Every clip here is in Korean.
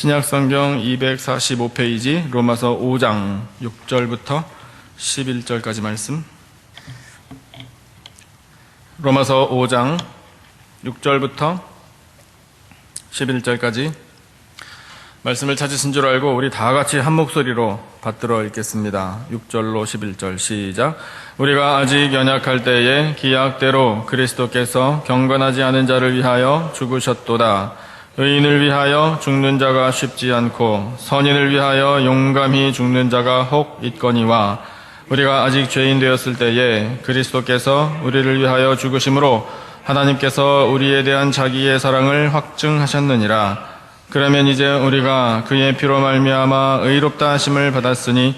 신약성경 245페이지 로마서 5장 6절부터 11절까지 말씀. 로마서 5장 6절부터 11절까지 말씀을 찾으신 줄 알고 우리 다 같이 한 목소리로 받들어 읽겠습니다. 6절로 11절 시작. 우리가 아직 연약할 때에 기약대로 그리스도께서 경건하지 않은 자를 위하여 죽으셨도다. 의인을 위하여 죽는 자가 쉽지 않고 선인을 위하여 용감히 죽는 자가 혹 있거니와 우리가 아직 죄인 되었을 때에 그리스도께서 우리를 위하여 죽으심으로 하나님께서 우리에 대한 자기의 사랑을 확증하셨느니라. 그러면 이제 우리가 그의 피로 말미암아 의롭다 하심을 받았으니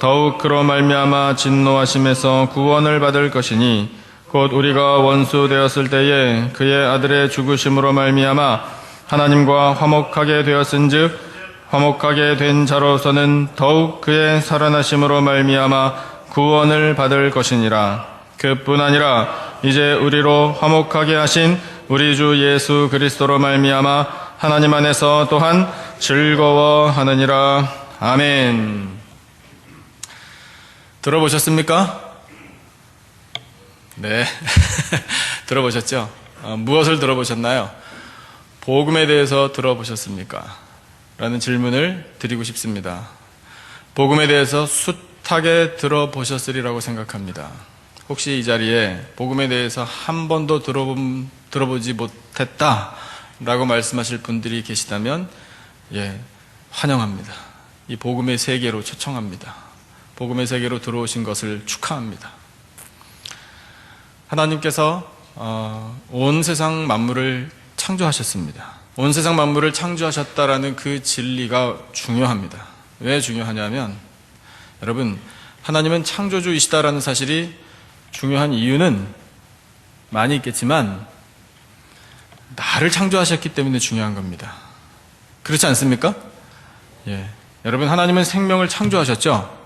더욱 그로 말미암아 진노하심에서 구원을 받을 것이니 곧 우리가 원수 되었을 때에 그의 아들의 죽으심으로 말미암아 하나님과 화목하게 되었은즉 화목하게 된 자로서는 더욱 그의 살아나심으로 말미암아 구원을 받을 것이니라. 그뿐 아니라 이제 우리로 화목하게 하신 우리 주 예수 그리스도로 말미암아 하나님 안에서 또한 즐거워하느니라. 아멘. 들어보셨습니까? 네. 들어보셨죠? 무엇을 들어보셨나요? 복음에 대해서 들어보셨습니까? 라는 질문을 드리고 싶습니다. 복음에 대해서 숱하게 들어보셨으리라고 생각합니다. 혹시 이 자리에 복음에 대해서 한 번도 들어보지 못했다 라고 말씀하실 분들이 계시다면 환영합니다. 이 복음의 세계로 초청합니다. 복음의 세계로 들어오신 것을 축하합니다. 하나님께서 온 세상 만물을 창조하셨습니다. 온 세상 만물을 창조하셨다라는 그 진리가 중요합니다. 왜 중요하냐면 여러분, 하나님은 창조주이시다라는 사실이 중요한 이유는 많이 있겠지만 나를 창조하셨기 때문에 중요한 겁니다. 그렇지 않습니까? 여러분, 하나님은 생명을 창조하셨죠?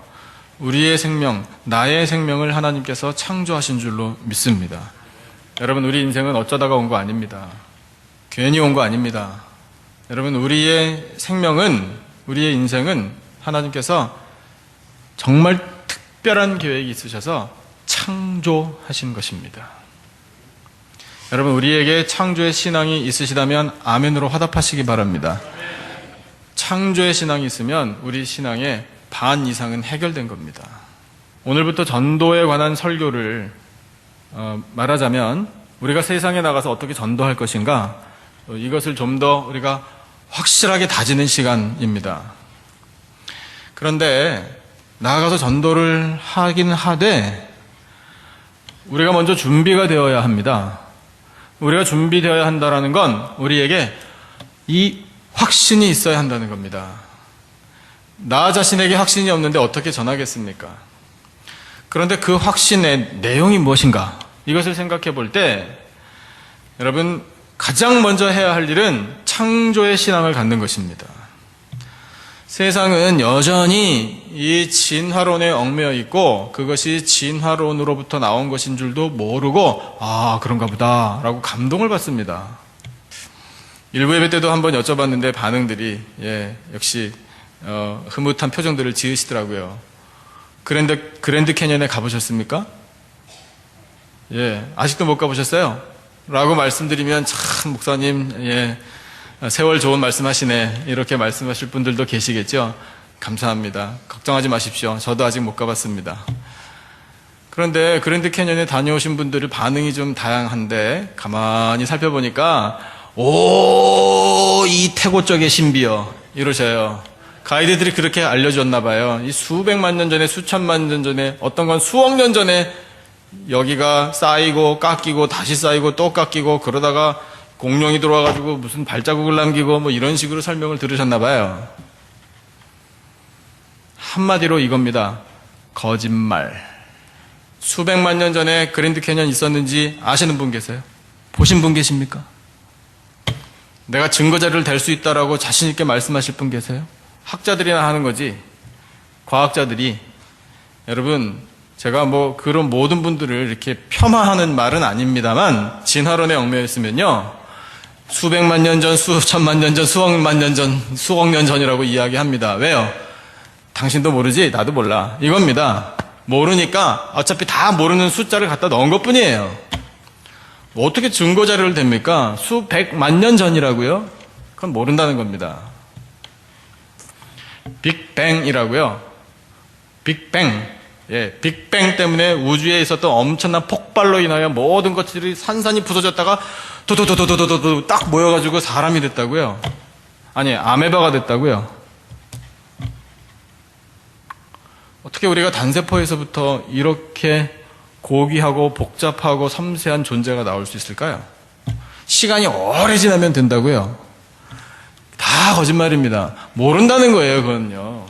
우리의 생명, 나의 생명을 하나님께서 창조하신 줄로 믿습니다. 여러분, 우리 인생은 어쩌다가 온 거 아닙니다. 괜히 온 거 아닙니다. 여러분, 우리의 생명은, 우리의 인생은 하나님께서 정말 특별한 계획이 있으셔서 창조하신 것입니다. 여러분, 우리에게 창조의 신앙이 있으시다면 아멘으로 화답하시기 바랍니다. 창조의 신앙이 있으면 우리 신앙의 반 이상은 해결된 겁니다. 오늘부터 전도에 관한 설교를 말하자면 우리가 세상에 나가서 어떻게 전도할 것인가, 이것을 좀 더 우리가 확실하게 다지는 시간입니다. 그런데 나가서 전도를 하긴 하되 우리가 먼저 준비가 되어야 합니다. 우리가 준비되어야 한다는 건 우리에게 이 확신이 있어야 한다는 겁니다. 나 자신에게 확신이 없는데 어떻게 전하겠습니까? 그런데 그 확신의 내용이 무엇인가? 이것을 생각해 볼 때 여러분, 가장 먼저 해야 할 일은 창조의 신앙을 갖는 것입니다. 세상은 여전히 이 진화론에 얽매여 있고 그것이 진화론으로부터 나온 것인 줄도 모르고 그런가 보다 라고 감동을 받습니다. 일부 예배 때도 한번 여쭤봤는데 반응들이 역시 흐뭇한 표정들을 지으시더라고요. 그랜드 캐년에 가보셨습니까? 아직도 못 가보셨어요? 라고 말씀드리면 참 목사님 세월 좋은 말씀하시네 이렇게 말씀하실 분들도 계시겠죠. 감사합니다. 걱정하지 마십시오. 저도 아직 못 가봤습니다. 그런데 그랜드 캐년에 다녀오신 분들의 반응이 좀 다양한데 가만히 살펴보니까 이 태고적의 신비여 이러셔요. 가이드들이 그렇게 알려줬나 봐요. 이 수백만 년 전에, 수천만 년 전에, 어떤 건 수억 년 전에 여기가 쌓이고 깎이고 다시 쌓이고 또 깎이고 그러다가 공룡이 들어와가지고 무슨 발자국을 남기고 뭐 이런 식으로 설명을 들으셨나 봐요. 한마디로 이겁니다. 거짓말. 수백만 년 전에 그랜드 캐년 있었는지 아시는 분 계세요? 보신 분 계십니까? 내가 증거 자료를 댈 수 있다라고 자신 있게 말씀하실 분 계세요? 학자들이나 하는 거지. 과학자들이. 여러분, 제가 그런 모든 분들을 이렇게 폄하하는 말은 아닙니다만 진화론에 얽매여 있으면요, 수백만 년 전, 수천만 년 전, 수억만 년 전, 수억 년 전이라고 이야기합니다. 왜요? 당신도 모르지? 나도 몰라. 이겁니다. 모르니까 어차피 다 모르는 숫자를 갖다 넣은 것뿐이에요. 뭐 어떻게 증거 자료를 댑니까? 수백만 년 전이라고요? 그건 모른다는 겁니다. 빅뱅이라고요. 빅뱅. 예, 빅뱅 때문에 우주에 있었던 엄청난 폭발로 인하여 모든 것들이 산산이 부서졌다가 도도도도도도도 딱 모여가지고 사람이 됐다고요. 아니, 아메바가 됐다고요. 어떻게 우리가 단세포에서부터 이렇게 고귀하고 복잡하고 섬세한 존재가 나올 수 있을까요? 시간이 오래 지나면 된다고요. 다 거짓말입니다. 모른다는 거예요, 그건요.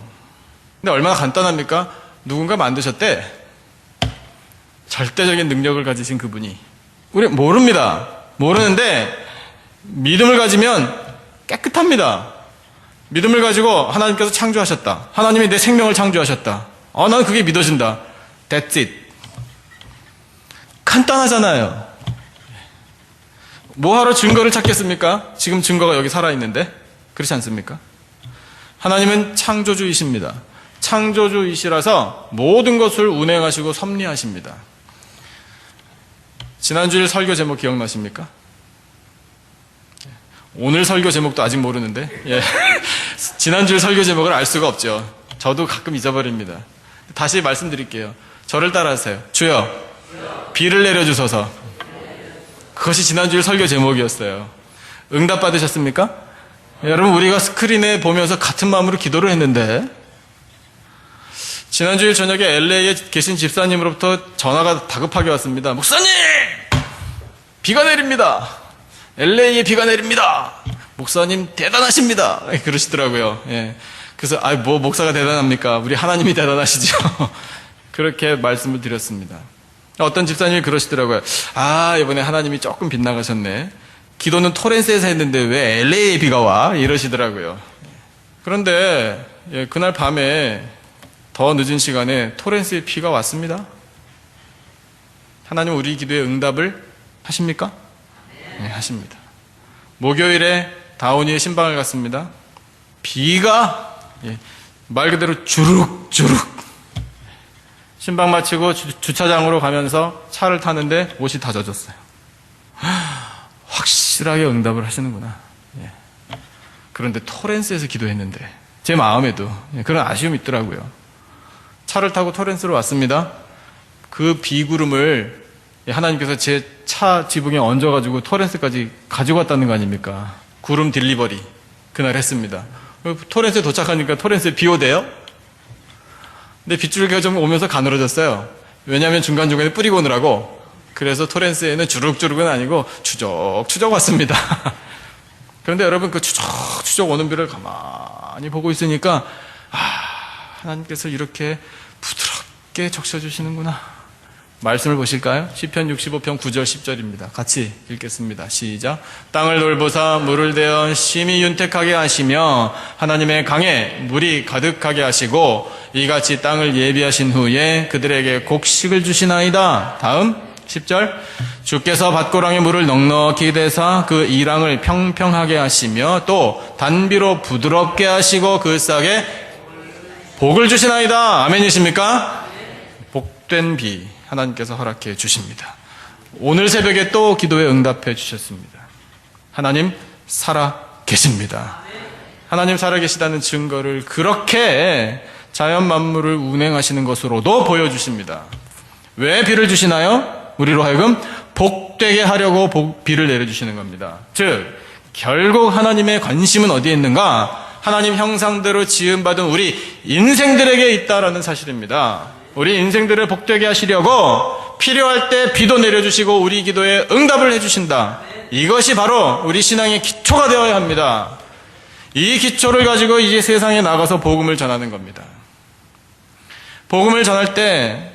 근데 얼마나 간단합니까? 누군가 만드셨대. 절대적인 능력을 가지신 그분이. 우리 모릅니다. 모르는데 믿음을 가지면 깨끗합니다. 믿음을 가지고 하나님께서 창조하셨다. 하나님이 내 생명을 창조하셨다. 난 그게 믿어진다. That's it. 간단하잖아요. 뭐하러 증거를 찾겠습니까? 지금 증거가 여기 살아있는데. 그렇지 않습니까? 하나님은 창조주이십니다. 창조주이시라서 모든 것을 운행하시고 섭리하십니다. 지난주일 설교 제목 기억나십니까? 오늘 설교 제목도 아직 모르는데, 예. 지난주일 설교 제목을 알 수가 없죠. 저도 가끔 잊어버립니다. 다시 말씀드릴게요. 저를 따라하세요. 주여, 비를 내려주소서. 그것이 지난주일 설교 제목이었어요. 응답 받으셨습니까? 여러분, 우리가 스크린에 보면서 같은 마음으로 기도를 했는데, 지난주일 저녁에 LA에 계신 집사님으로부터 전화가 다급하게 왔습니다. 목사님! 비가 내립니다. LA에 비가 내립니다. 목사님 대단하십니다. 그러시더라고요. 예. 그래서 뭐 목사가 대단합니까? 우리 하나님이 대단하시죠. 그렇게 말씀을 드렸습니다. 어떤 집사님이 그러시더라고요. 이번에 하나님이 조금 빗나가셨네. 기도는 토렌스에서 했는데 왜 LA에 비가 와? 이러시더라고요. 그런데 그날 밤에 더 늦은 시간에 토렌스에 비가 왔습니다. 하나님 우리 기도에 응답을 하십니까? 네, 하십니다. 목요일에 다우니에 신방을 갔습니다. 비가 말 그대로 주룩주룩. 신방 마치고 주차장으로 가면서 차를 타는데 옷이 다 젖었어요. 확실하게 응답을 하시는구나. 그런데 토렌스에서 기도했는데 제 마음에도 그런 아쉬움이 있더라고요. 차를 타고 토렌스로 왔습니다. 그 비구름을 하나님께서 제 차 지붕에 얹어가지고 토렌스까지 가지고 왔다는 거 아닙니까? 구름 딜리버리 그날 했습니다. 토렌스에 도착하니까 토렌스에 비 오대요. 근데 빗줄기가 좀 오면서 가늘어졌어요. 왜냐하면 중간중간에 뿌리고 오느라고. 그래서 토렌스에는 주룩주룩은 아니고 추적추적 왔습니다. 그런데 여러분 그 추적추적 오는 비를 가만히 보고 있으니까 하나님께서 이렇게 부드럽게 적셔주시는구나. 말씀을 보실까요? 시편 65편 9절 10절입니다. 같이 읽겠습니다. 시작. 땅을 돌보사 물을 대어 심히 윤택하게 하시며 하나님의 강에 물이 가득하게 하시고 이같이 땅을 예비하신 후에 그들에게 곡식을 주시나이다. 다음 10절. 주께서 밭고랑에 물을 넉넉히 대사 그 이랑을 평평하게 하시며 또 단비로 부드럽게 하시고 그 싹에 복을 주시나이다. 아멘이십니까? 복된 비 하나님께서 허락해 주십니다. 오늘 새벽에 또 기도에 응답해 주셨습니다. 하나님 살아 계십니다. 하나님 살아 계시다는 증거를 그렇게 자연 만물을 운행하시는 것으로도 보여주십니다. 왜 비를 주시나요? 우리로 하여금 복되게 하려고 비를 내려주시는 겁니다. 즉 결국 하나님의 관심은 어디에 있는가? 하나님 형상대로 지음받은 우리 인생들에게 있다라는 사실입니다. 우리 인생들을 복되게 하시려고 필요할 때 비도 내려주시고 우리 기도에 응답을 해주신다. 이것이 바로 우리 신앙의 기초가 되어야 합니다. 이 기초를 가지고 이제 세상에 나가서 복음을 전하는 겁니다. 복음을 전할 때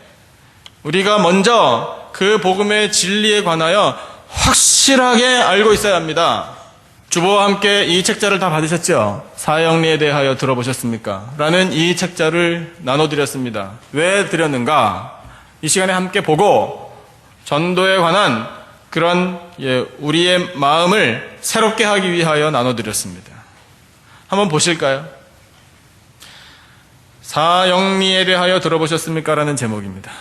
우리가 먼저 그 복음의 진리에 관하여 확실하게 알고 있어야 합니다. 주보와 함께 이 책자를 다 받으셨죠? 사형리에 대하여 들어보셨습니까? 라는 이 책자를 나눠드렸습니다. 왜 드렸는가? 이 시간에 함께 보고 전도에 관한 그런 우리의 마음을 새롭게 하기 위하여 나눠드렸습니다. 한번 보실까요? 사영리에 대하여 들어보셨습니까? 라는 제목입니다.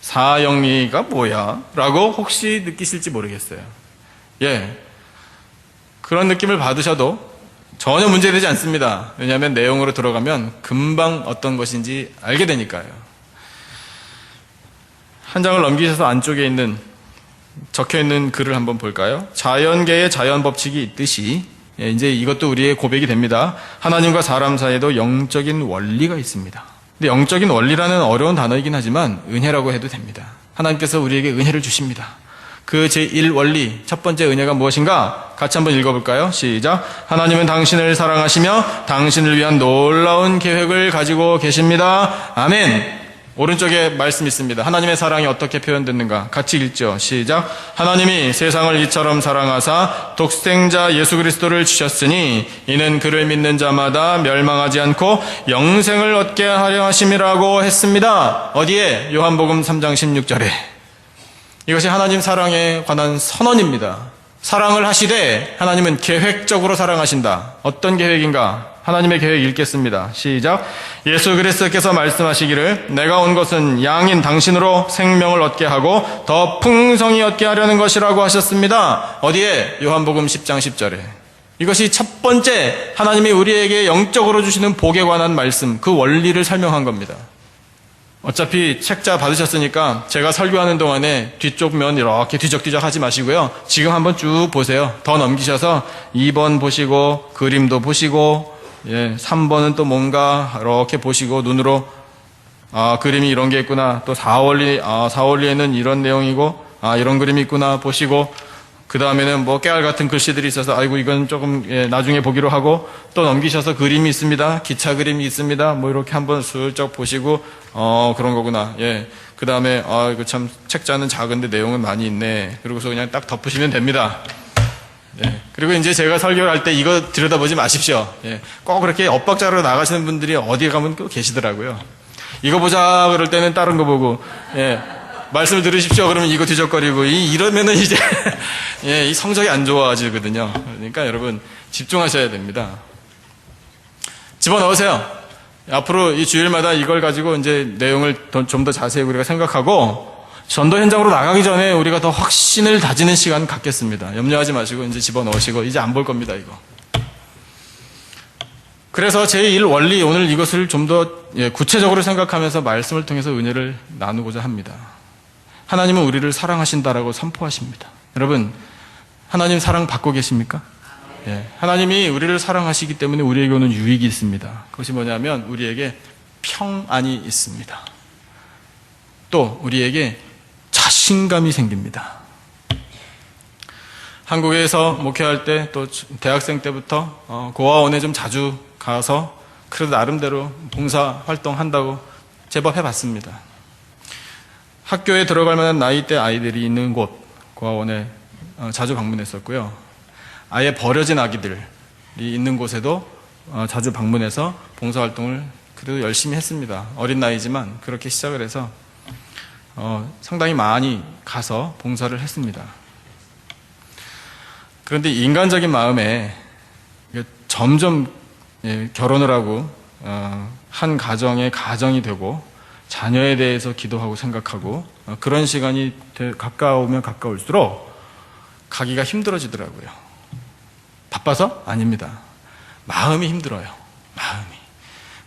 사영리가 뭐야? 라고 혹시 느끼실지 모르겠어요. 그런 느낌을 받으셔도 전혀 문제되지 않습니다. 왜냐하면 내용으로 들어가면 금방 어떤 것인지 알게 되니까요. 한 장을 넘기셔서 안쪽에 적혀있는 글을 한번 볼까요? 자연계의 자연 법칙이 있듯이 이제 이것도 우리의 고백이 됩니다. 하나님과 사람 사이에도 영적인 원리가 있습니다. 근데 영적인 원리라는 어려운 단어이긴 하지만 은혜라고 해도 됩니다. 하나님께서 우리에게 은혜를 주십니다. 그 제1원리, 첫 번째 은혜가 무엇인가? 같이 한번 읽어볼까요? 시작. 하나님은 당신을 사랑하시며 당신을 위한 놀라운 계획을 가지고 계십니다. 아멘. 오른쪽에 말씀 있습니다. 하나님의 사랑이 어떻게 표현됐는가? 같이 읽죠. 시작. 하나님이 세상을 이처럼 사랑하사 독생자 예수 그리스도를 주셨으니 이는 그를 믿는 자마다 멸망하지 않고 영생을 얻게 하려 하심이라고 했습니다. 어디에? 요한복음 3장 16절에. 이것이 하나님 사랑에 관한 선언입니다. 사랑을 하시되 하나님은 계획적으로 사랑하신다. 어떤 계획인가? 하나님의 계획 읽겠습니다. 시작. 예수 그리스도께서 말씀하시기를 내가 온 것은 양인 당신으로 생명을 얻게 하고 더 풍성히 얻게 하려는 것이라고 하셨습니다. 어디에? 요한복음 10장 10절에. 이것이 첫 번째 하나님이 우리에게 영적으로 주시는 복에 관한 말씀, 그 원리를 설명한 겁니다. 어차피 책자 받으셨으니까 제가 설교하는 동안에 뒤쪽 면 이렇게 뒤적뒤적 하지 마시고요. 지금 한번 쭉 보세요. 더 넘기셔서 2번 보시고 그림도 보시고 3번은 또 뭔가 이렇게 보시고 눈으로 그림이 이런 게 있구나. 또 4원리, 4원리에는 이런 내용이고 이런 그림이 있구나 보시고 그 다음에는 뭐 깨알 같은 글씨들이 있어서 아이고 이건 조금 나중에 보기로 하고 또 넘기셔서 그림이 있습니다. 기차 그림이 있습니다. 뭐 이렇게 한번 슬쩍 보시고 그런 거구나. 그 다음에 이거 참 책자는 작은데 내용은 많이 있네. 그러고서 그냥 딱 덮으시면 됩니다. 그리고 이제 제가 설교를 할 때 이거 들여다보지 마십시오. 꼭 그렇게 엇박자로 나가시는 분들이 어디에 가면 또 계시더라고요. 이거 보자 그럴 때는 다른 거 보고 말씀을 들으십시오 그러면 이거 뒤적거리고 이러면은 이제 이 성적이 안 좋아지거든요. 그러니까 여러분 집중하셔야 됩니다. 집어넣으세요. 앞으로 이 주일마다 이걸 가지고 이제 내용을 좀 더 자세히 우리가 생각하고 전도 현장으로 나가기 전에 우리가 더 확신을 다지는 시간 갖겠습니다. 염려하지 마시고 이제 집어넣으시고 이제 안 볼 겁니다, 이거. 그래서 제1 원리, 오늘 이것을 좀 더 구체적으로 생각하면서 말씀을 통해서 은혜를 나누고자 합니다. 하나님은 우리를 사랑하신다라고 선포하십니다. 여러분, 하나님 사랑 받고 계십니까? 하나님이 우리를 사랑하시기 때문에 우리에게 오는 유익이 있습니다. 그것이 뭐냐면 우리에게 평안이 있습니다. 또 우리에게 자신감이 생깁니다. 한국에서 목회할 때 또 대학생 때부터 고아원에 좀 자주 가서 그래도 나름대로 봉사 활동한다고 제법 해봤습니다. 학교에 들어갈 만한 나이대 아이들이 있는 곳 고아원에 자주 방문했었고요. 아예 버려진 아기들이 있는 곳에도 자주 방문해서 봉사 활동을 그래도 열심히 했습니다. 어린 나이지만 그렇게 시작을 해서 상당히 많이 가서 봉사를 했습니다. 그런데 인간적인 마음에 점점 결혼을 하고 한 가정의 가정이 되고 자녀에 대해서 기도하고 생각하고 그런 시간이 가까우면 가까울수록 가기가 힘들어지더라고요. 바빠서? 아닙니다. 마음이 힘들어요. 마음이.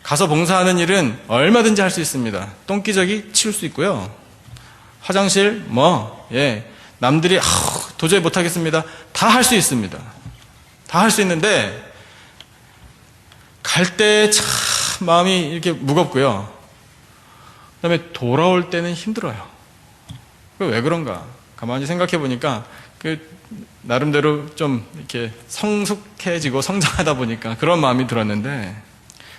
가서 봉사하는 일은 얼마든지 할 수 있습니다. 똥기저귀 치울 수 있고요. 화장실 남들이 도저히 못하겠습니다. 다 할 수 있습니다. 다 할 수 있는데 갈 때 참 마음이 이렇게 무겁고요. 그 다음에 돌아올 때는 힘들어요. 왜 그런가? 가만히 생각해 보니까 나름대로 좀 이렇게 성숙해지고 성장하다 보니까 그런 마음이 들었는데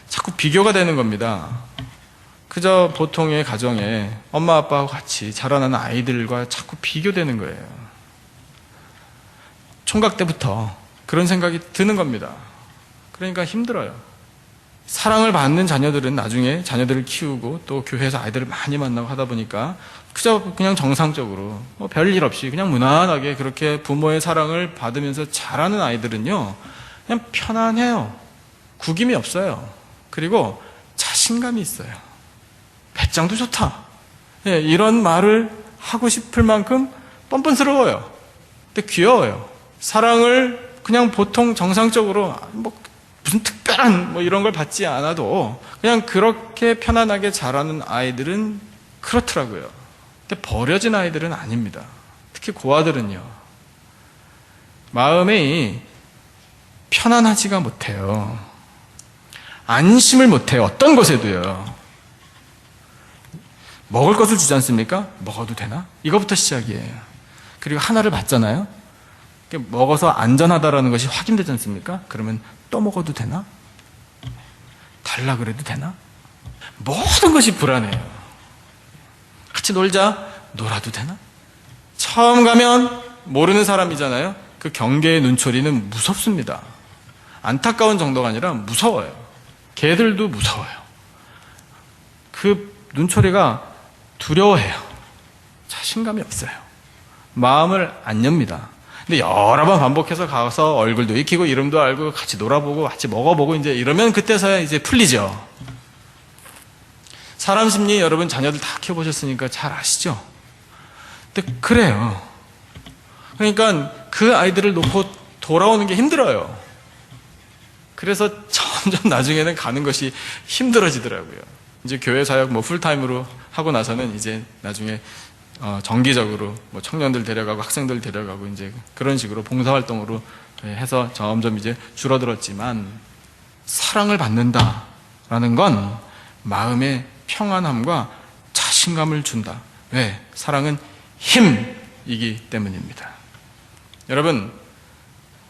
자꾸 비교가 되는 겁니다. 그저 보통의 가정에 엄마 아빠하고 같이 자라나는 아이들과 자꾸 비교되는 거예요. 총각 때부터 그런 생각이 드는 겁니다. 그러니까 힘들어요. 사랑을 받는 자녀들은 나중에 자녀들을 키우고 또 교회에서 아이들을 많이 만나고 하다 보니까 그냥 정상적으로 뭐 별일 없이 그냥 무난하게 그렇게 부모의 사랑을 받으면서 자라는 아이들은요, 그냥 편안해요. 구김이 없어요. 그리고 자신감이 있어요. 배짱도 좋다. 예, 이런 말을 하고 싶을 만큼 뻔뻔스러워요. 근데 귀여워요. 사랑을 그냥 보통 정상적으로 뭐 무슨 특별한 뭐 이런 걸 받지 않아도 그냥 그렇게 편안하게 자라는 아이들은 그렇더라고요. 근데 버려진 아이들은 아닙니다. 특히 고아들은요, 마음이 편안하지가 못해요. 안심을 못해요. 어떤 곳에도요. 먹을 것을 주지 않습니까? 먹어도 되나? 이거부터 시작이에요. 그리고 하나를 받잖아요. 먹어서 안전하다라는 것이 확인되지 않습니까? 그러면 또 먹어도 되나? 달라 그래도 되나? 모든 것이 불안해요. 같이 놀자, 놀아도 되나? 처음 가면 모르는 사람이잖아요. 그 경계의 눈초리는 무섭습니다. 안타까운 정도가 아니라 무서워요. 개들도 무서워요. 그 눈초리가 두려워해요. 자신감이 없어요. 마음을 안 엽니다. 근데 여러 번 반복해서 가서 얼굴도 익히고 이름도 알고 같이 놀아보고 같이 먹어보고 이제 이러면 그때서야 이제 풀리죠. 사람 심리 여러분 자녀들 다 키워보셨으니까 잘 아시죠? 근데 그래요. 그러니까 그 아이들을 놓고 돌아오는 게 힘들어요. 그래서 점점 나중에는 가는 것이 힘들어지더라고요. 이제 교회 사역 뭐 풀타임으로 하고 나서는 이제 나중에 정기적으로 뭐 청년들 데려가고 학생들 데려가고 이제 그런 식으로 봉사활동으로 해서 점점 이제 줄어들었지만, 사랑을 받는다라는 건 마음의 평안함과 자신감을 준다. 왜? 사랑은 힘이기 때문입니다. 여러분,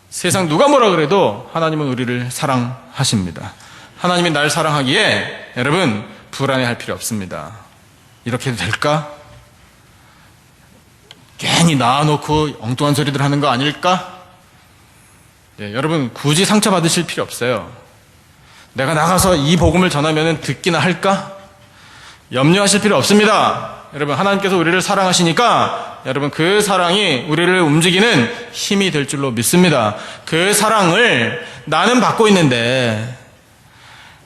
세상 누가 뭐라 그래도 하나님은 우리를 사랑하십니다. 하나님이 날 사랑하기에 여러분 불안해할 필요 없습니다. 이렇게 해도 될까? 괜히 낳아놓고 엉뚱한 소리들 하는 거 아닐까? 네, 여러분 굳이 상처받으실 필요 없어요. 내가 나가서 이 복음을 전하면 듣기나 할까? 염려하실 필요 없습니다. 여러분 하나님께서 우리를 사랑하시니까 여러분 그 사랑이 우리를 움직이는 힘이 될 줄로 믿습니다. 그 사랑을 나는 받고 있는데,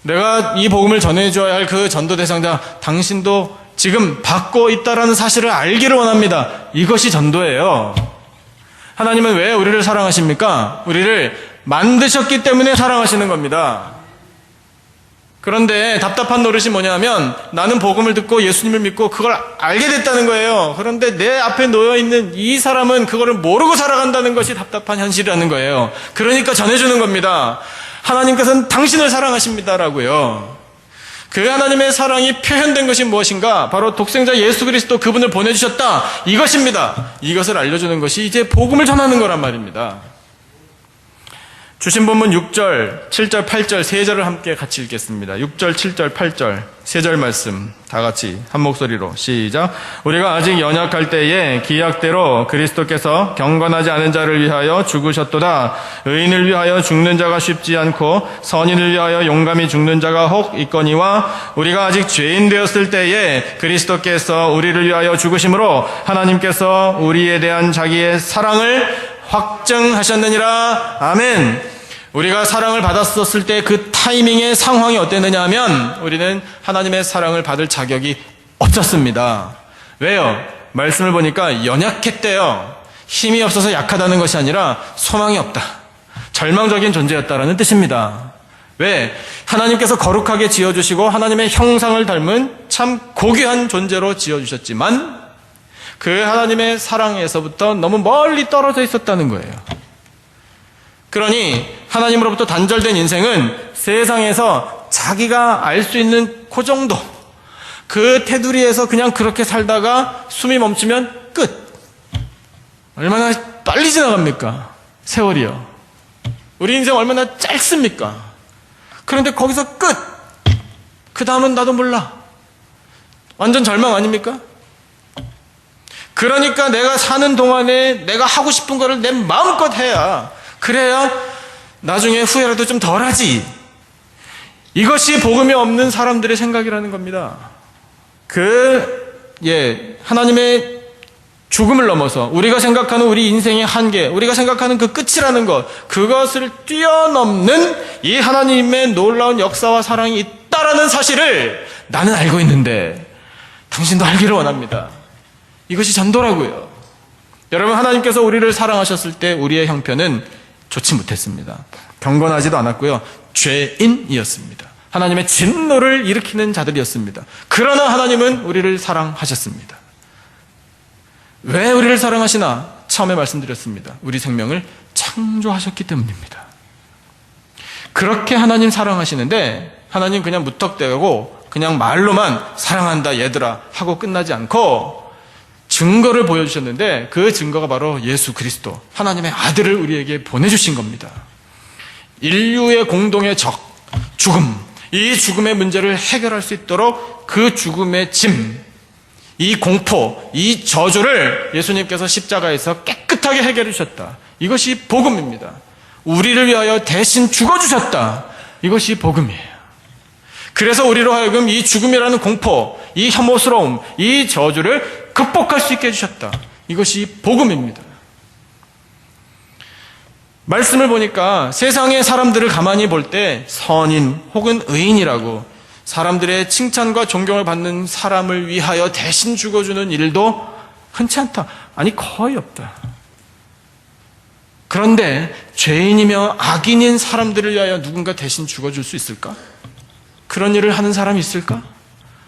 내가 이 복음을 전해줘야 할 그 전도 대상자 당신도 지금 받고 있다라는 사실을 알기를 원합니다. 이것이 전도예요. 하나님은 왜 우리를 사랑하십니까? 우리를 만드셨기 때문에 사랑하시는 겁니다. 그런데 답답한 노릇이 뭐냐면, 나는 복음을 듣고 예수님을 믿고 그걸 알게 됐다는 거예요. 그런데 내 앞에 놓여있는 이 사람은 그거를 모르고 살아간다는 것이 답답한 현실이라는 거예요. 그러니까 전해주는 겁니다. 하나님께서는 당신을 사랑하십니다라고요. 그 하나님의 사랑이 표현된 것이 무엇인가? 바로 독생자 예수 그리스도, 그분을 보내주셨다, 이것입니다. 이것을 알려주는 것이 이제 복음을 전하는 거란 말입니다. 주신 본문 6절, 7절, 8절 세 절을 함께 같이 읽겠습니다. 6절, 7절, 8절 세 절 말씀 다 같이 한 목소리로 시작. 우리가 아직 연약할 때에 기약대로 그리스도께서 경건하지 않은 자를 위하여 죽으셨도다. 의인을 위하여 죽는 자가 쉽지 않고 선인을 위하여 용감히 죽는 자가 혹 있거니와, 우리가 아직 죄인 되었을 때에 그리스도께서 우리를 위하여 죽으심으로 하나님께서 우리에 대한 자기의 사랑을 확증하셨느니라. 아멘. 우리가 사랑을 받았었을 때 그 타이밍의 상황이 어땠느냐 하면, 우리는 하나님의 사랑을 받을 자격이 없었습니다. 왜요? 말씀을 보니까 연약했대요. 힘이 없어서 약하다는 것이 아니라 소망이 없다, 절망적인 존재였다라는 뜻입니다. 왜? 하나님께서 거룩하게 지어주시고 하나님의 형상을 닮은 참 고귀한 존재로 지어주셨지만 그 하나님의 사랑에서부터 너무 멀리 떨어져 있었다는 거예요. 그러니 하나님으로부터 단절된 인생은 세상에서 자기가 알 수 있는 그 정도, 그 테두리에서 그냥 그렇게 살다가 숨이 멈추면 끝. 얼마나 빨리 지나갑니까? 세월이요. 우리 인생 얼마나 짧습니까? 그런데 거기서 끝. 그 다음은 나도 몰라. 완전 절망 아닙니까? 그러니까 내가 사는 동안에 내가 하고 싶은 거를 내 마음껏 해야, 그래야 나중에 후회라도 좀 덜하지. 이것이 복음이 없는 사람들의 생각이라는 겁니다. 하나님의 죽음을 넘어서 우리가 생각하는 우리 인생의 한계, 우리가 생각하는 그 끝이라는 것, 그것을 뛰어넘는 이 하나님의 놀라운 역사와 사랑이 있다라는 사실을 나는 알고 있는데 당신도 알기를 원합니다. 이것이 전도라고요. 여러분, 하나님께서 우리를 사랑하셨을 때 우리의 형편은 좋지 못했습니다. 경건하지도 않았고요. 죄인이었습니다. 하나님의 진노를 일으키는 자들이었습니다. 그러나 하나님은 우리를 사랑하셨습니다. 왜 우리를 사랑하시나? 처음에 말씀드렸습니다. 우리 생명을 창조하셨기 때문입니다. 그렇게 하나님 사랑하시는데 하나님 그냥 무턱대고 그냥 말로만 사랑한다 얘들아 하고 끝나지 않고 증거를 보여주셨는데 그 증거가 바로 예수 그리스도, 하나님의 아들을 우리에게 보내주신 겁니다. 인류의 공동의 적, 죽음, 이 죽음의 문제를 해결할 수 있도록 그 죽음의 짐, 이 공포, 이 저주를 예수님께서 십자가에서 깨끗하게 해결해 주셨다. 이것이 복음입니다. 우리를 위하여 대신 죽어주셨다. 이것이 복음이에요. 그래서 우리로 하여금 이 죽음이라는 공포, 이 혐오스러움, 이 저주를 극복할 수 있게 해주셨다. 이것이 복음입니다. 말씀을 보니까 세상의 사람들을 가만히 볼 때 선인 혹은 의인이라고 사람들의 칭찬과 존경을 받는 사람을 위하여 대신 죽어주는 일도 흔치 않다. 아니, 거의 없다. 그런데 죄인이며 악인인 사람들을 위하여 누군가 대신 죽어줄 수 있을까? 그런 일을 하는 사람이 있을까?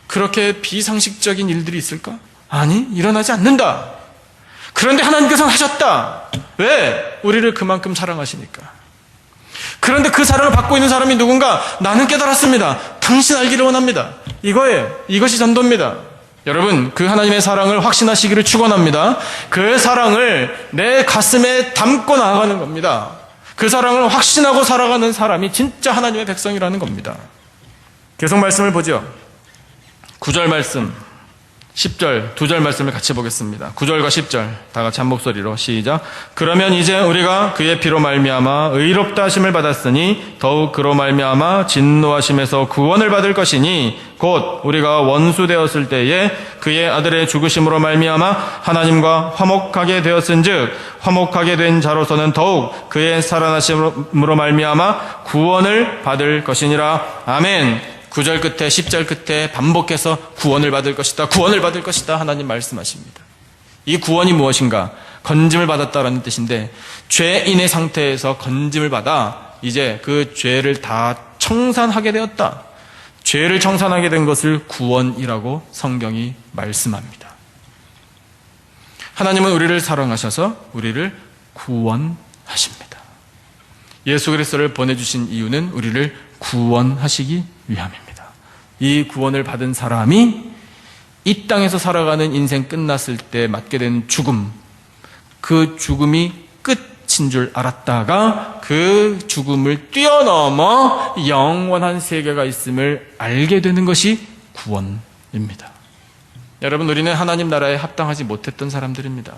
그렇게 비상식적인 일들이 있을까? 아니, 일어나지 않는다. 그런데 하나님께서는 하셨다. 왜? 우리를 그만큼 사랑하시니까. 그런데 그 사랑을 받고 있는 사람이 누군가? 나는 깨달았습니다. 당신 알기를 원합니다. 이거예요. 이것이 전도입니다. 여러분, 그 하나님의 사랑을 확신하시기를 축원합니다. 그 사랑을 내 가슴에 담고 나아가는 겁니다. 그 사랑을 확신하고 살아가는 사람이 진짜 하나님의 백성이라는 겁니다. 계속 말씀을 보죠. 9절 말씀, 10절, 2절 말씀을 같이 보겠습니다. 9절과 10절 다 같이 한 목소리로 시작. 그러면 이제 우리가 그의 피로 말미암아 의롭다 하심을 받았으니 더욱 그로 말미암아 진노하심에서 구원을 받을 것이니 곧 우리가 원수 되었을 때에 그의 아들의 죽으심으로 말미암아 하나님과 화목하게 되었은즉 화목하게 된 자로서는 더욱 그의 살아나심으로 말미암아 구원을 받을 것이니라. 아멘. 9절 끝에 10절 끝에 반복해서 구원을 받을 것이다, 구원을 받을 것이다 하나님 말씀하십니다. 이 구원이 무엇인가? 건짐을 받았다라는 뜻인데 죄인의 상태에서 건짐을 받아 이제 그 죄를 다 청산하게 되었다. 죄를 청산하게 된 것을 구원이라고 성경이 말씀합니다. 하나님은 우리를 사랑하셔서 우리를 구원하십니다. 예수 그리스도를 보내주신 이유는 우리를 구원하시기 위함입니다. 이 구원을 받은 사람이 이 땅에서 살아가는 인생 끝났을 때 맞게 된 죽음, 그 죽음이 끝인 줄 알았다가 그 죽음을 뛰어넘어 영원한 세계가 있음을 알게 되는 것이 구원입니다. 여러분, 우리는 하나님 나라에 합당하지 못했던 사람들입니다.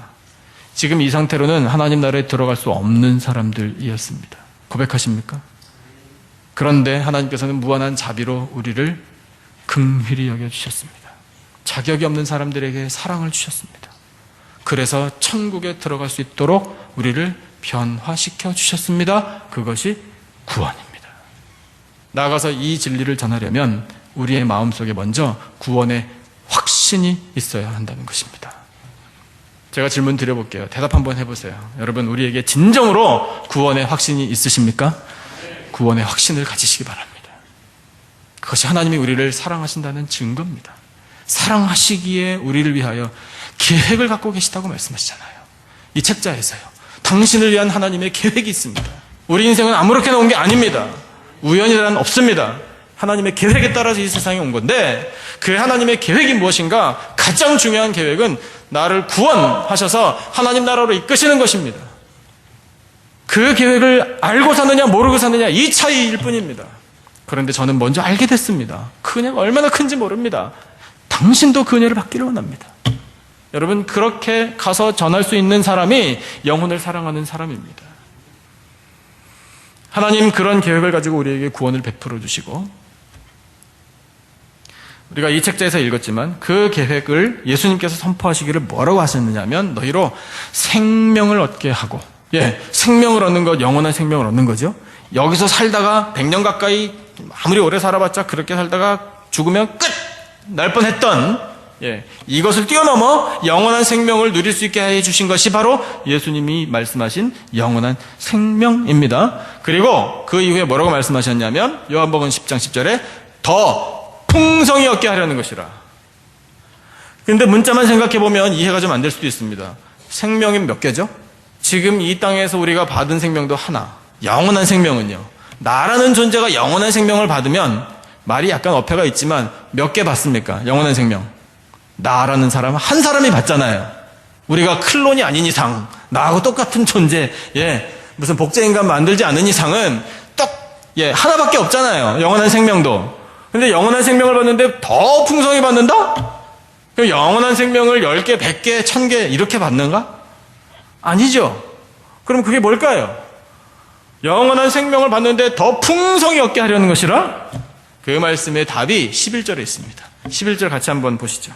지금 이 상태로는 하나님 나라에 들어갈 수 없는 사람들이었습니다. 고백하십니까? 그런데 하나님께서는 무한한 자비로 우리를 긍휼히 여겨주셨습니다. 자격이 없는 사람들에게 사랑을 주셨습니다. 그래서 천국에 들어갈 수 있도록 우리를 변화시켜 주셨습니다. 그것이 구원입니다. 나아가서 이 진리를 전하려면 우리의 마음속에 먼저 구원의 확신이 있어야 한다는 것입니다. 제가 질문 드려볼게요. 대답 한번 해보세요. 여러분, 우리에게 진정으로 구원의 확신이 있으십니까? 구원의 확신을 가지시기 바랍니다. 그것이 하나님이 우리를 사랑하신다는 증거입니다. 사랑하시기에 우리를 위하여 계획을 갖고 계시다고 말씀하시잖아요. 이 책자에서요. 당신을 위한 하나님의 계획이 있습니다. 우리 인생은 아무렇게나 온 게 아닙니다. 우연이란 없습니다. 하나님의 계획에 따라서 이 세상에 온 건데 그 하나님의 계획이 무엇인가? 가장 중요한 계획은 나를 구원하셔서 하나님 나라로 이끄시는 것입니다. 그 계획을 알고 사느냐 모르고 사느냐 이 차이일 뿐입니다. 그런데 저는 먼저 알게 됐습니다. 그 은혜가 얼마나 큰지 모릅니다. 당신도 그 은혜를 받기를 원합니다. 여러분, 그렇게 가서 전할 수 있는 사람이 영혼을 사랑하는 사람입니다. 하나님 그런 계획을 가지고 우리에게 구원을 베풀어 주시고 우리가 이 책자에서 읽었지만 그 계획을 예수님께서 선포하시기를 뭐라고 하셨느냐면 너희로 생명을 얻게 하고, 생명을 얻는 것, 영원한 생명을 얻는 거죠. 여기서 살다가 100년 가까이 아무리 오래 살아봤자 그렇게 살다가 죽으면 끝! 날 뻔했던 이것을 뛰어넘어 영원한 생명을 누릴 수 있게 해주신 것이 바로 예수님이 말씀하신 영원한 생명입니다. 그리고 그 이후에 뭐라고 말씀하셨냐면 요한복음 10장 10절에 더 풍성히 얻게 하려는 것이라. 그런데 문자만 생각해보면 이해가 좀 안 될 수도 있습니다. 생명이 몇 개죠? 지금 이 땅에서 우리가 받은 생명도 하나, 영원한 생명은요. 나라는 존재가 영원한 생명을 받으면 말이 약간 어폐가 있지만 몇 개 받습니까? 영원한 생명. 나라는 사람 한 사람이 받잖아요. 우리가 클론이 아닌 이상, 나하고 똑같은 존재, 무슨 복제인간 만들지 않은 이상은 하나밖에 없잖아요. 영원한 생명도. 근데 영원한 생명을 받는데 더 풍성히 받는다? 그럼 영원한 생명을 10개, 100개, 1000개 이렇게 받는가? 아니죠. 그럼 그게 뭘까요? 영원한 생명을 받는데 더 풍성히 얻게 하려는 것이라? 그 말씀의 답이 11절에 있습니다. 11절 같이 한번 보시죠.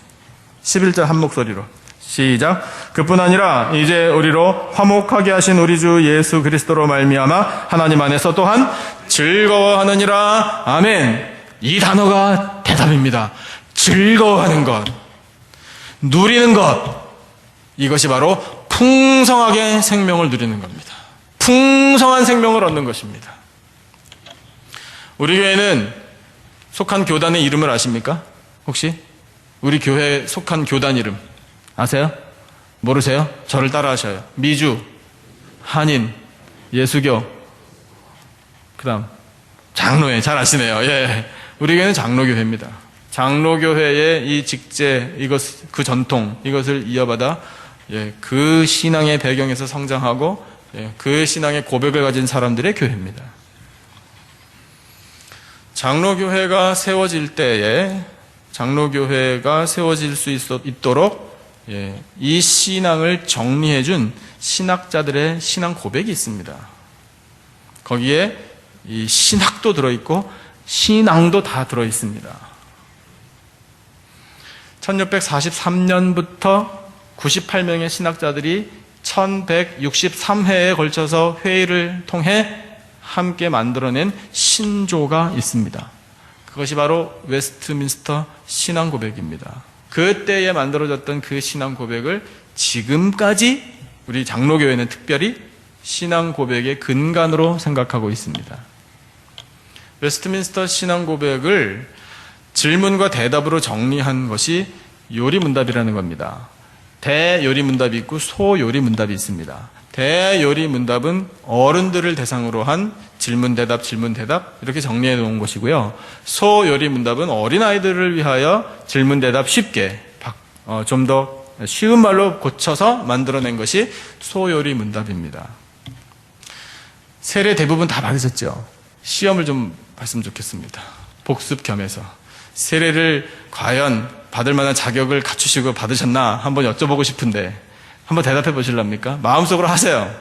11절 한 목소리로 시작. 그뿐 아니라 이제 우리로 화목하게 하신 우리 주 예수 그리스도로 말미암아 하나님 안에서 또한 즐거워하느니라. 아멘. 이 단어가 대답입니다. 즐거워하는 것, 누리는 것, 이것이 바로 풍성하게 생명을 누리는 겁니다. 풍성한 생명을 얻는 것입니다. 우리 교회는 속한 교단의 이름을 아십니까? 혹시? 우리 교회에 속한 교단 이름 아세요? 모르세요? 저를 따라하셔요. 미주, 한인, 예수교, 그 다음 장로회. 잘 아시네요. 우리 교회는 장로교회입니다. 장로교회의 이 직제, 그 전통, 이것을 이어받아 그 신앙의 배경에서 성장하고 그 신앙의 고백을 가진 사람들의 교회입니다. 장로교회가 세워질 때에 장로교회가 세워질 수 있도록 이 신앙을 정리해준 신학자들의 신앙 고백이 있습니다. 거기에 이 신학도 들어있고 신앙도 다 들어있습니다. 1643년부터 98명의 신학자들이 1163회에 걸쳐서 회의를 통해 함께 만들어낸 신조가 있습니다. 그것이 바로 웨스트민스터 신앙 고백입니다. 그때에 만들어졌던 그 신앙 고백을 지금까지 우리 장로교회는 특별히 신앙 고백의 근간으로 생각하고 있습니다. 웨스트민스터 신앙 고백을 질문과 대답으로 정리한 것이 요리문답이라는 겁니다. 대요리문답이 있고 소요리문답이 있습니다. 대요리문답은 어른들을 대상으로 한 질문대답, 질문대답 이렇게 정리해 놓은 것이고요. 소요리문답은 어린아이들을 위하여 질문대답 쉽게 좀 더 쉬운 말로 고쳐서 만들어낸 것이 소요리문답입니다. 세례 대부분 다 받으셨죠? 시험을 좀 봤으면 좋겠습니다. 복습 겸해서. 세례를 과연 받을 만한 자격을 갖추시고 받으셨나 한번 여쭤보고 싶은데 한번 대답해 보실랍니까? 마음속으로 하세요.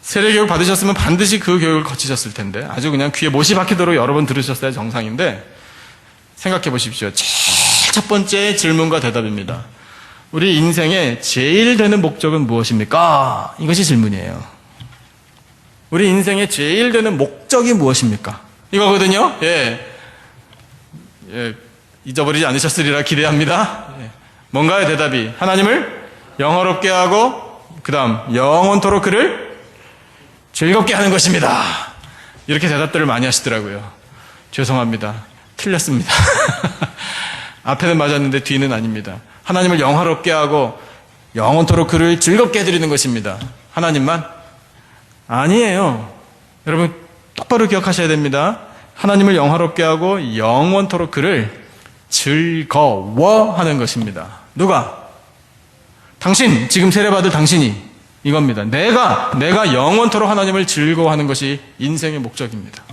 세례 교육 받으셨으면 반드시 그 교육을 거치셨을 텐데 아주 그냥 귀에 못이 박히도록 여러 번 들으셨어야 정상인데 생각해 보십시오. 제일 첫 번째 질문과 대답입니다. 우리 인생의 제일 되는 목적은 무엇입니까? 이것이 질문이에요. 우리 인생의 제일 되는 목적이 무엇입니까? 이거거든요. 잊어버리지 않으셨으리라 기대합니다. 뭔가요 대답이? 하나님을 영화롭게 하고 그 다음 영원토록 그를 즐겁게 하는 것입니다. 이렇게 대답들을 많이 하시더라고요. 죄송합니다. 틀렸습니다. 앞에는 맞았는데 뒤는 아닙니다. 하나님을 영화롭게 하고 영원토록 그를 즐겁게 해드리는 것입니다. 하나님만? 아니에요. 여러분 똑바로 기억하셔야 됩니다. 하나님을 영화롭게 하고 영원토록 그를 즐거워하는 것입니다. 누가? 당신, 지금 세례받을 당신이 이겁니다. 내가 영원토록 하나님을 즐거워하는 것이 인생의 목적입니다.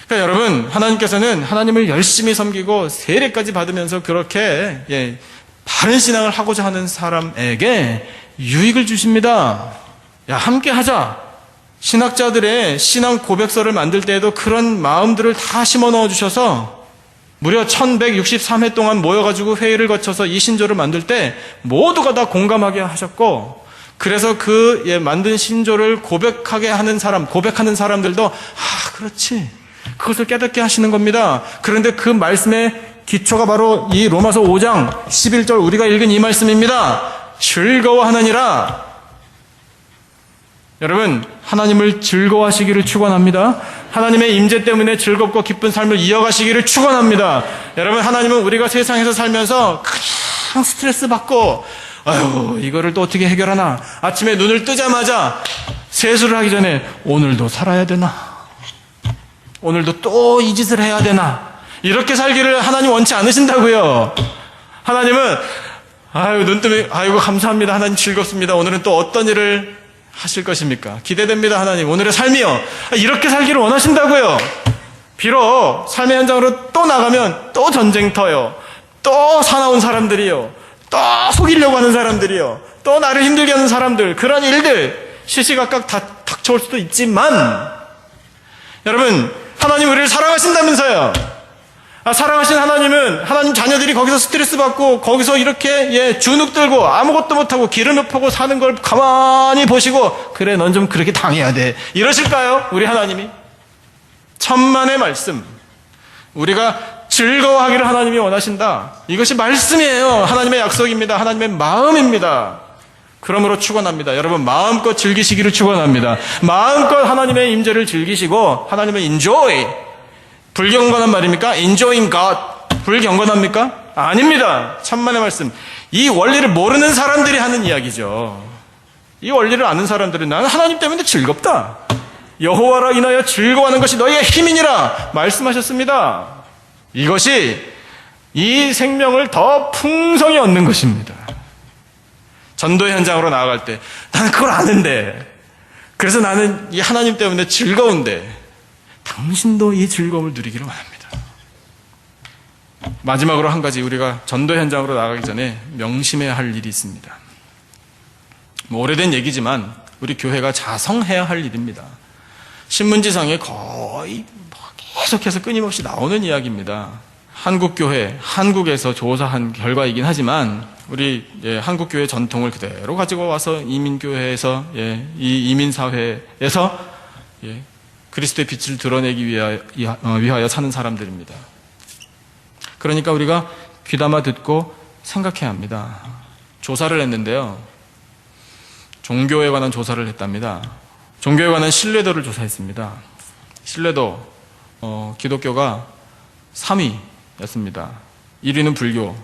그러니까 여러분, 하나님께서는 하나님을 열심히 섬기고 세례까지 받으면서 그렇게 바른 신앙을 하고자 하는 사람에게 유익을 주십니다. 야, 함께 하자. 신학자들의 신앙 고백서를 만들 때에도 그런 마음들을 다 심어 넣어 주셔서 무려 1163회 동안 모여가지고 회의를 거쳐서 이 신조를 만들 때 모두가 다 공감하게 하셨고, 그래서 그 만든 신조를 고백하는 사람들도 그렇지, 그것을 깨닫게 하시는 겁니다. 그런데 그 말씀의 기초가 바로 이 로마서 5장 11절 우리가 읽은 이 말씀입니다. 즐거워하느니라. 여러분, 하나님을 즐거워하시기를 축원합니다. 하나님의 임재 때문에 즐겁고 기쁜 삶을 이어가시기를 축원합니다. 여러분, 하나님은 우리가 세상에서 살면서 그냥 스트레스 받고 이거를 또 어떻게 해결하나, 아침에 눈을 뜨자마자 세수를 하기 전에 오늘도 살아야 되나, 오늘도 또 이 짓을 해야 되나, 이렇게 살기를 하나님 원치 않으신다고요. 하나님은 눈 뜨면 아이고 감사합니다, 하나님 즐겁습니다, 오늘은 또 어떤 일을 하실 것입니까? 기대됩니다, 하나님 오늘의 삶이요, 이렇게 살기를 원하신다고요. 비록 삶의 현장으로 또 나가면 또 전쟁터요, 또 사나운 사람들이요, 또 속이려고 하는 사람들이요, 또 나를 힘들게 하는 사람들, 그런 일들 시시각각 다 닥쳐올 수도 있지만, 여러분, 하나님 우리를 사랑하신다면서요. 사랑하신 하나님은 하나님 자녀들이 거기서 스트레스 받고 거기서 이렇게 주눅 들고 아무것도 못하고 기름 펴고 사는 걸 가만히 보시고, 그래 넌 좀 그렇게 당해야 돼, 이러실까요? 우리 하나님이? 천만의 말씀, 우리가 즐거워하기를 하나님이 원하신다. 이것이 말씀이에요. 하나님의 약속입니다. 하나님의 마음입니다. 그러므로 축원합니다. 여러분, 마음껏 즐기시기를 축원합니다. 마음껏 하나님의 임재를 즐기시고, 하나님의 enjoy, 불경건한 말입니까? enjoying God, 불경건합니까? 아닙니다. 천만의 말씀. 이 원리를 모르는 사람들이 하는 이야기죠. 이 원리를 아는 사람들은 나는 하나님 때문에 즐겁다, 여호와라 인하여 즐거워하는 것이 너희의 힘이니라 말씀하셨습니다. 이것이 이 생명을 더 풍성히 얻는 것입니다. 전도의 현장으로 나아갈 때 나는 그걸 아는데, 그래서 나는 이 하나님 때문에 즐거운데 당신도 이 즐거움을 누리기를 원합니다. 마지막으로 한 가지, 우리가 전도 현장으로 나가기 전에 명심해야 할 일이 있습니다. 오래된 얘기지만 우리 교회가 자성해야 할 일입니다. 신문지상에 거의 계속해서 끊임없이 나오는 이야기입니다. 한국교회, 한국에서 조사한 결과이긴 하지만 우리 한국교회 전통을 그대로 가지고 와서 이민교회에서 이 이민사회에서 그리스도의 빛을 드러내기 위하여 사는 사람들입니다. 그러니까 우리가 귀담아 듣고 생각해야 합니다. 조사를 했는데요, 종교에 관한 조사를 했답니다. 종교에 관한 신뢰도를 조사했습니다. 신뢰도 기독교가 3위였습니다. 1위는 불교,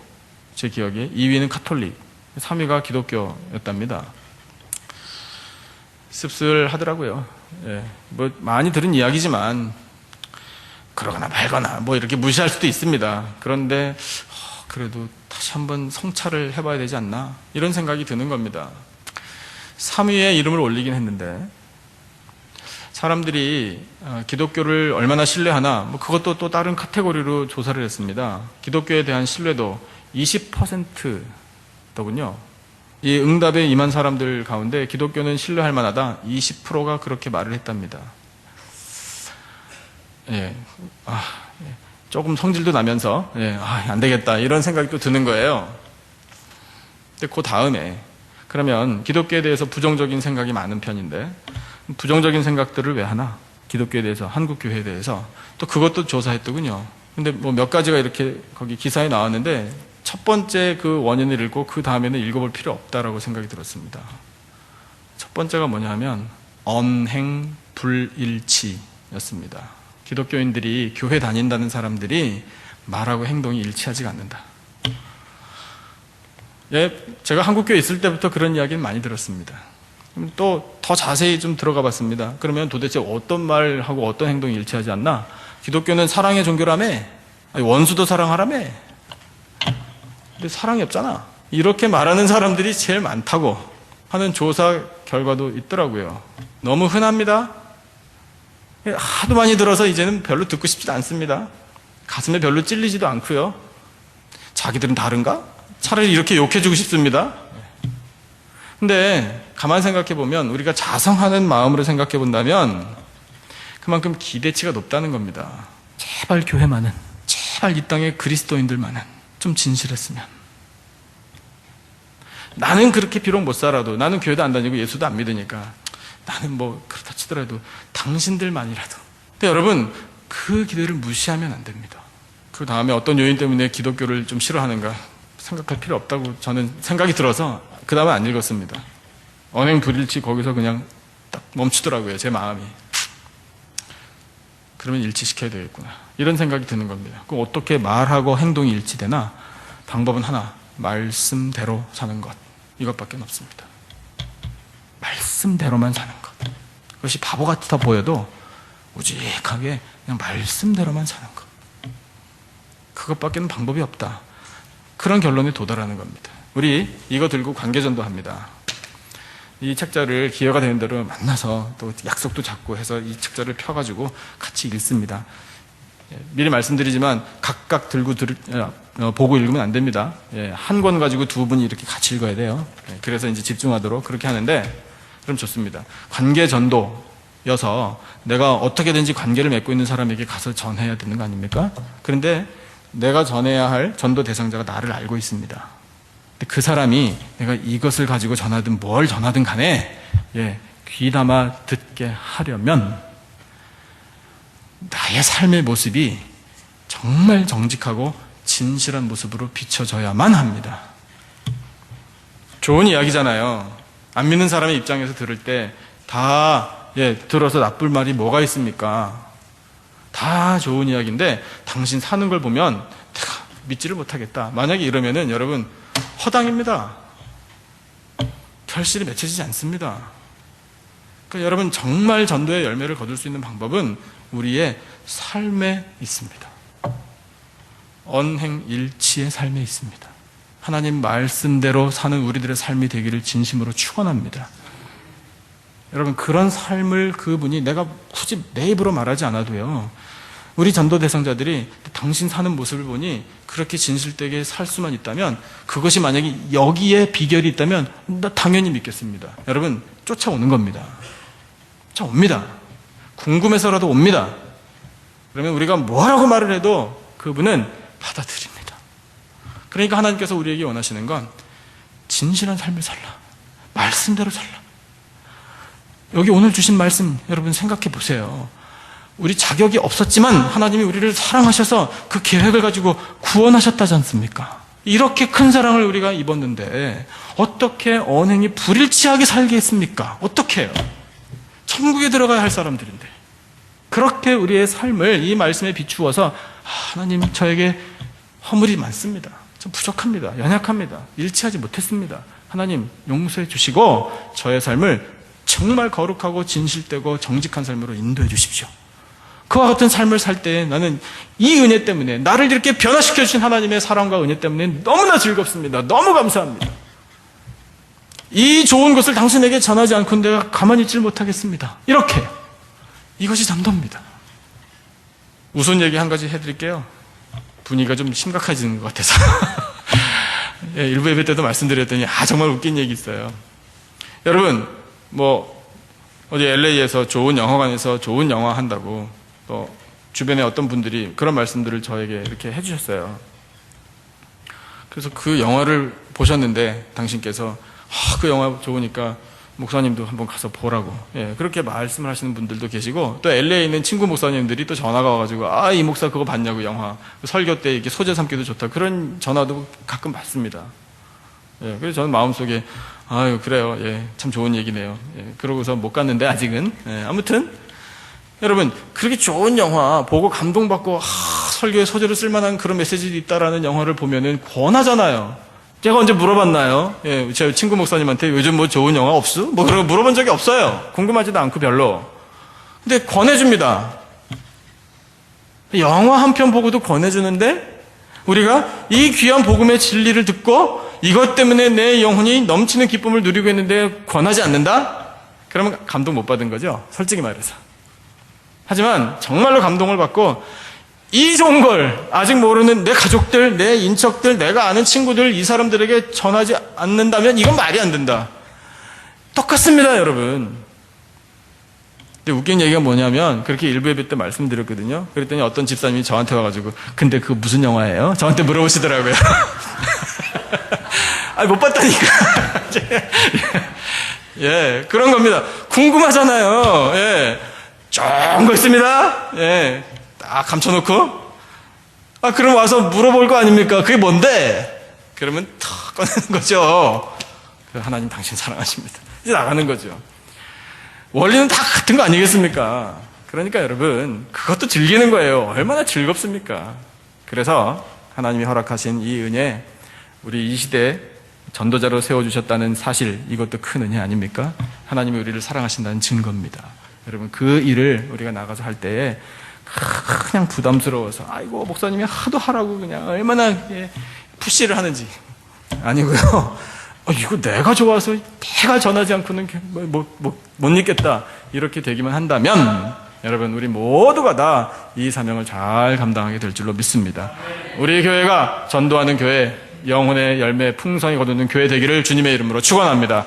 제 기억에 2위는 카톨릭, 3위가 기독교였답니다. 씁쓸하더라고요. 뭐 많이 들은 이야기지만 그러거나 말거나 뭐 이렇게 무시할 수도 있습니다. 그런데 그래도 다시 한번 성찰을 해봐야 되지 않나, 이런 생각이 드는 겁니다. 3위에 이름을 올리긴 했는데 사람들이 기독교를 얼마나 신뢰하나, 뭐 그것도 또 다른 카테고리로 조사를 했습니다. 기독교에 대한 신뢰도 20%더군요. 이 응답에 임한 사람들 가운데 기독교는 신뢰할 만하다, 20%가 그렇게 말을 했답니다. 조금 성질도 나면서 안 되겠다, 이런 생각이 또 드는 거예요. 근데 그 다음에, 그러면 기독교에 대해서 부정적인 생각이 많은 편인데 부정적인 생각들을 왜 하나? 기독교에 대해서, 한국교회에 대해서. 또 그것도 조사했더군요. 근데 뭐 몇 가지가 이렇게 거기 기사에 나왔는데 첫 번째 그 원인을 읽고 그 다음에는 읽어볼 필요 없다라고 생각이 들었습니다. 첫 번째가 뭐냐 하면 언행 불일치였습니다. 기독교인들이, 교회 다닌다는 사람들이 말하고 행동이 일치하지가 않는다. 제가 한국교회에 있을 때부터 그런 이야기를 많이 들었습니다. 또 더 자세히 좀 들어가 봤습니다. 그러면 도대체 어떤 말하고 어떤 행동이 일치하지 않나? 기독교는 사랑의 종교라며? 원수도 사랑하라며? 근데 사랑이 없잖아. 이렇게 말하는 사람들이 제일 많다고 하는 조사 결과도 있더라고요. 너무 흔합니다. 하도 많이 들어서 이제는 별로 듣고 싶지도 않습니다. 가슴에 별로 찔리지도 않고요. 자기들은 다른가? 차라리 이렇게 욕해주고 싶습니다. 근데 가만 생각해 보면, 우리가 자성하는 마음으로 생각해 본다면 그만큼 기대치가 높다는 겁니다. 제발 교회만은, 제발 이 땅에 그리스도인들만은 좀 진실했으면. 나는 그렇게 비록 못 살아도, 나는 교회도 안 다니고 예수도 안 믿으니까 나는 뭐 그렇다 치더라도 당신들만이라도. 근데 여러분, 그 기도를 무시하면 안 됩니다. 그 다음에 어떤 요인 때문에 기독교를 좀 싫어하는가 생각할 필요 없다고 저는 생각이 들어서 그 다음에 안 읽었습니다. 언행 불일치 거기서 그냥 딱 멈추더라고요, 제 마음이. 그러면 일치시켜야 되겠구나, 이런 생각이 드는 겁니다. 그럼 어떻게 말하고 행동이 일치되나? 방법은 하나, 말씀대로 사는 것, 이것밖에 없습니다. 말씀대로만 사는 것. 그것이 바보 같아 보여도 우직하게 그냥 말씀대로만 사는 것, 그것밖에는 방법이 없다, 그런 결론에 도달하는 겁니다. 우리 이거 들고 관계전도 합니다. 이 책자를 기회가 되는 대로 만나서 또 약속도 잡고 해서 이 책자를 펴가지고 같이 읽습니다. 미리 말씀드리지만 각각 들고 보고 읽으면 안 됩니다. 한 권 가지고 두 분이 이렇게 같이 읽어야 돼요. 그래서 이제 집중하도록 그렇게 하는데, 그럼 좋습니다. 관계전도여서 내가 어떻게든지 관계를 맺고 있는 사람에게 가서 전해야 되는 거 아닙니까? 그런데 내가 전해야 할 전도 대상자가 나를 알고 있습니다. 근데 그 사람이 내가 이것을 가지고 전하든 뭘 전하든 간에 귀담아 듣게 하려면 나의 삶의 모습이 정말 정직하고 진실한 모습으로 비춰져야만 합니다. 좋은 이야기잖아요. 안 믿는 사람의 입장에서 들을 때 다 들어서 나쁠 말이 뭐가 있습니까? 다 좋은 이야기인데 당신 사는 걸 보면 내가 믿지를 못하겠다, 만약에 이러면은 여러분 허당입니다. 결실이 맺혀지지 않습니다. 그러니까 여러분, 정말 전도의 열매를 거둘 수 있는 방법은 우리의 삶에 있습니다. 언행일치의 삶에 있습니다. 하나님 말씀대로 사는 우리들의 삶이 되기를 진심으로 축원합니다. 여러분, 그런 삶을 그분이, 내가 굳이 내 입으로 말하지 않아도요, 우리 전도 대상자들이 당신 사는 모습을 보니 그렇게 진실되게 살 수만 있다면, 그것이 만약에 여기에 비결이 있다면 나 당연히 믿겠습니다. 여러분, 쫓아오는 겁니다. 쫓아옵니다. 궁금해서라도 옵니다. 그러면 우리가 뭐라고 말을 해도 그분은 받아들입니다. 그러니까 하나님께서 우리에게 원하시는 건 진실한 삶을 살라, 말씀대로 살라. 여기 오늘 주신 말씀 여러분 생각해 보세요. 우리 자격이 없었지만 하나님이 우리를 사랑하셔서 그 계획을 가지고 구원하셨다지 않습니까? 이렇게 큰 사랑을 우리가 입었는데 어떻게 언행이 불일치하게 살게 했습니까? 어떻게 해요? 천국에 들어가야 할 사람들인데. 그렇게 우리의 삶을 이 말씀에 비추어서 하나님, 저에게 허물이 많습니다. 좀 부족합니다. 연약합니다. 일치하지 못했습니다. 하나님 용서해 주시고 저의 삶을 정말 거룩하고 진실되고 정직한 삶으로 인도해 주십시오. 그와 같은 삶을 살 때 나는 이 은혜 때문에, 나를 이렇게 변화시켜 주신 하나님의 사랑과 은혜 때문에 너무나 즐겁습니다. 너무 감사합니다. 이 좋은 것을 당신에게 전하지 않고 내가 가만히 있질 못하겠습니다. 이렇게. 이것이 전도입니다. 우선 얘기 한 가지 해드릴게요. 분위기가 좀 심각해지는 것 같아서. 일부 예배 때도 말씀드렸더니 정말 웃긴 얘기 있어요. 여러분, 어디 LA에서 좋은 영화관에서 좋은 영화 한다고 또 주변에 어떤 분들이 그런 말씀들을 저에게 이렇게 해주셨어요. 그래서 그 영화를 보셨는데 당신께서 그 영화 좋으니까 목사님도 한번 가서 보라고, 그렇게 말씀을 하시는 분들도 계시고, 또 LA에 있는 친구 목사님들이 또 전화가 와가지고 이 목사 그거 봤냐고, 영화 설교 때 이렇게 소재 삼기도 좋다, 그런 전화도 가끔 받습니다. 그래서 저는 마음속에 그래요, 참 좋은 얘기네요. 그러고서 못 갔는데 아직은. 아무튼 여러분, 그렇게 좋은 영화 보고 감동받고 설교에 소재로 쓸만한 그런 메시지도 있다라는 영화를 보면은 권하잖아요. 제가 언제 물어봤나요? 제 친구 목사님한테 요즘 좋은 영화 없어? 그런 거 물어본 적이 없어요. 궁금하지도 않고 별로. 근데 권해줍니다. 영화 한 편 보고도 권해주는데 우리가 이 귀한 복음의 진리를 듣고 이것 때문에 내 영혼이 넘치는 기쁨을 누리고 있는데 권하지 않는다? 그러면 감동 못 받은 거죠, 솔직히 말해서. 하지만 정말로 감동을 받고 이 좋은 걸 아직 모르는 내 가족들, 내 인척들, 내가 아는 친구들, 이 사람들에게 전하지 않는다면 이건 말이 안 된다. 똑같습니다, 여러분. 근데 웃긴 얘기가 뭐냐면 그렇게 일부 예배 때 말씀드렸거든요. 그랬더니 어떤 집사님이 저한테 와가지고 근데 그거 무슨 영화예요? 저한테 물어보시더라고요. 아니 못 봤다니까. 예, 그런 겁니다. 궁금하잖아요. 예, 좋은 거 있습니다. 예, 딱 감춰놓고 그럼 와서 물어볼 거 아닙니까? 그게 뭔데? 그러면 탁 꺼내는 거죠. 하나님 당신 사랑하십니다. 이제 나가는 거죠. 원리는 다 같은 거 아니겠습니까? 그러니까 여러분 그것도 즐기는 거예요. 얼마나 즐겁습니까? 그래서 하나님이 허락하신 이 은혜, 우리 이 시대에 전도자로 세워주셨다는 사실, 이것도 큰 은혜 아닙니까? 하나님이 우리를 사랑하신다는 증거입니다. 여러분 그 일을 우리가 나가서 할 때에 그냥 부담스러워서 아이고 목사님이 하도 하라고 그냥 얼마나 푸시를 하는지 아니고요. 이거 내가 좋아서 내가 전하지 않고는 못 읽겠다 이렇게 되기만 한다면 여러분 우리 모두가 다 이 사명을 잘 감당하게 될 줄로 믿습니다. 우리 교회가 전도하는 교회, 영혼의 열매 풍성히 거두는 교회 되기를 주님의 이름으로 축원합니다.